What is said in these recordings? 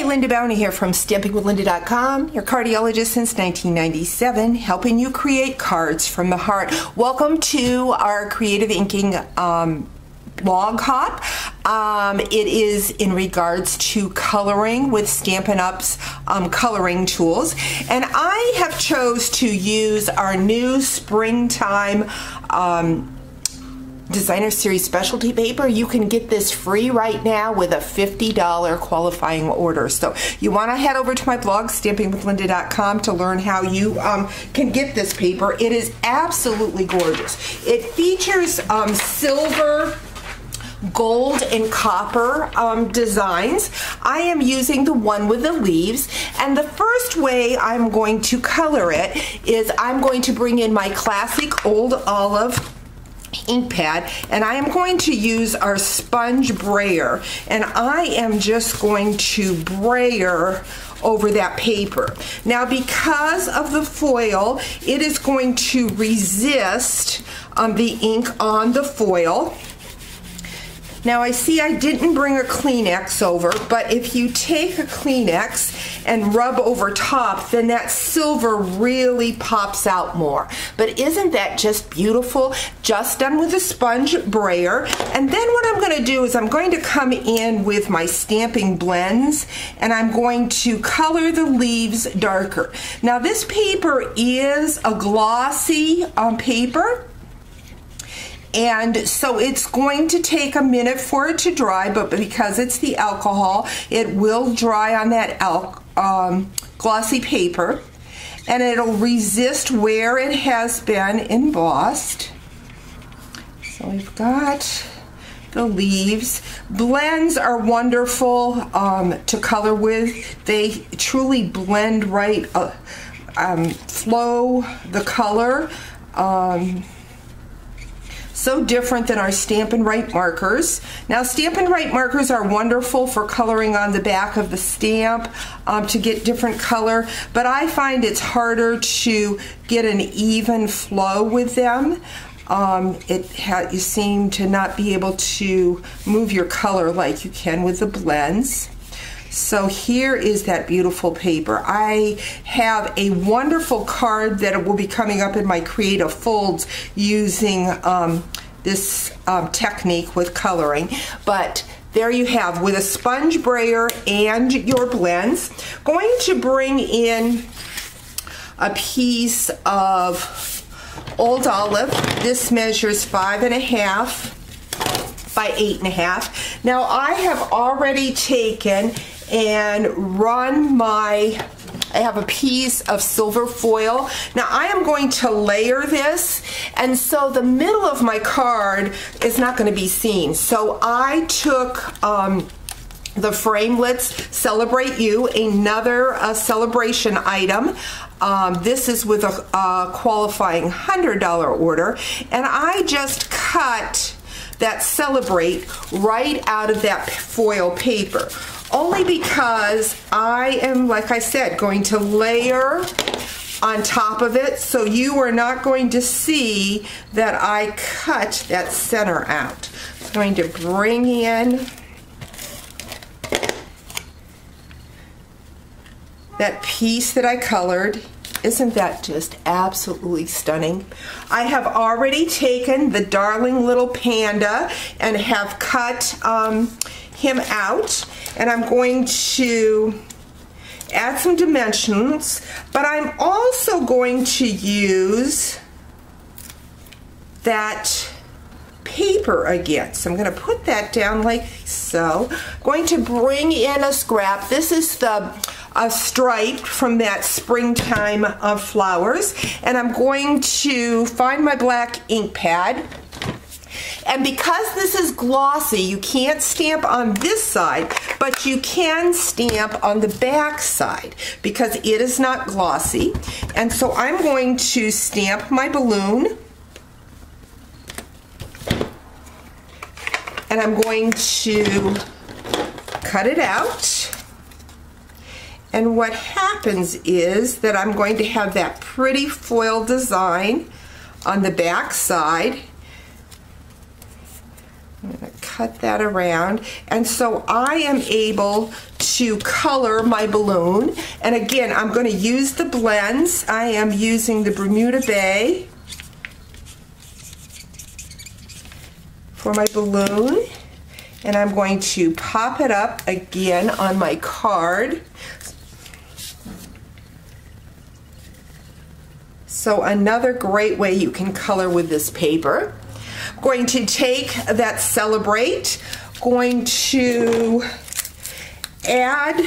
Hi, LindaBauwin here from StampingWithLinda.com, your cardiologist since 1997, helping you create cards from the heart. Welcome to our creative inking blog hop. It is in regards to coloring with Stampin' Up's coloring tools, and I have chose to use our new springtime Designer Series specialty paper. You can get this free right now with a $50 qualifying order. So you want to head over to my blog, StampingWithLinda.com, to learn how you can get this paper. It is absolutely gorgeous. It features silver, gold, and copper designs. I am using the one with the leaves, and the first way I'm going to color it is I'm going to bring in my classic old olive ink pad, and I am going to use our sponge brayer, and I am just going to brayer over that paper. Now, because of the foil, it is going to resist the ink on the foil. Now, I see I didn't bring a Kleenex over, but if you take a Kleenex and rub over top, then that silver really pops out more. But isn't that just beautiful? Just done with a sponge brayer. And then what I'm going to do is I'm going to come in with my stamping blends, and I'm going to color the leaves darker. Now, this paper is a glossy paper, and so it's going to take a minute for it to dry, but because it's the alcohol, it will dry on that glossy paper, and it'll resist where it has been embossed. So we've got the leaves. Blends are wonderful to color with. They truly blend right, flow the color. So different than our Stampin' Right markers. Now, Stampin' Right markers are wonderful for coloring on the back of the stamp to get different color, but I find it's harder to get an even flow with them. You seem to not be able to move your color like you can with the blends. So here is that beautiful paper. I have a wonderful card that will be coming up in my creative folds using this technique with coloring. But there you have, with a sponge brayer and your blends. Going to bring in a piece of old olive. This measures 5.5 by 8.5. Now, I have already taken and run I have a piece of silver foil. Now, I am going to layer this, and so the middle of my card is not going to be seen. So I took the Framelits Celebrate You, another celebration item. This is with a qualifying $100 order, and I just cut that Celebrate right out of that foil paper. Only because I am, like I said, going to layer on top of it, so you are not going to see that I cut that center out. I'm going to bring in that piece that I colored. Isn't that just absolutely stunning? I have already taken the darling little panda and have cut him out, and I'm going to add some dimensions, but I'm also going to use that paper again. So I'm going to put that down like so. Going to bring in a scrap. This is the stripe from that springtime of flowers, and I'm going to find my black ink pad. And because this is glossy, you can't stamp on this side, but you can stamp on the back side because it is not glossy. And so I'm going to stamp my balloon, and I'm going to cut it out. And what happens is that I'm going to have that pretty foil design on the back side. I'm going to cut that around, and so I am able to color my balloon. And again, I'm going to use the blends. I am using the Bermuda Bay for my balloon. And I'm going to pop it up again on my card. So another great way you can color with this paper. I'm going to take that Celebrate, going to add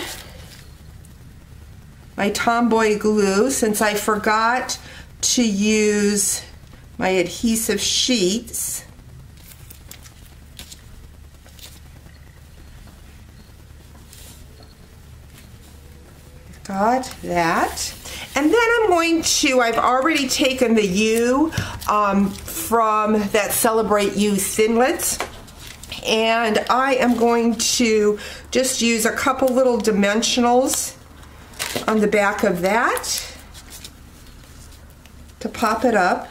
my Tomboy glue since I forgot to use my adhesive sheets. Got that. And then I'm going to, I've already taken the U from that Celebrate You Thinlits, and I am going to just use a couple little dimensionals on the back of that to pop it up.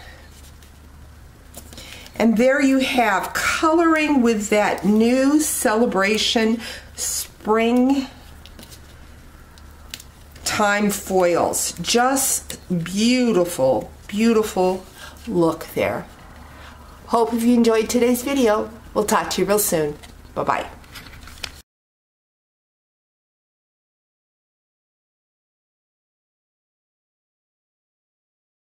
And there you have coloring with that new Sale-a-Bration spring time foils. Just beautiful, beautiful look there. Hope if you enjoyed today's video. We'll talk to you real soon. Bye-bye.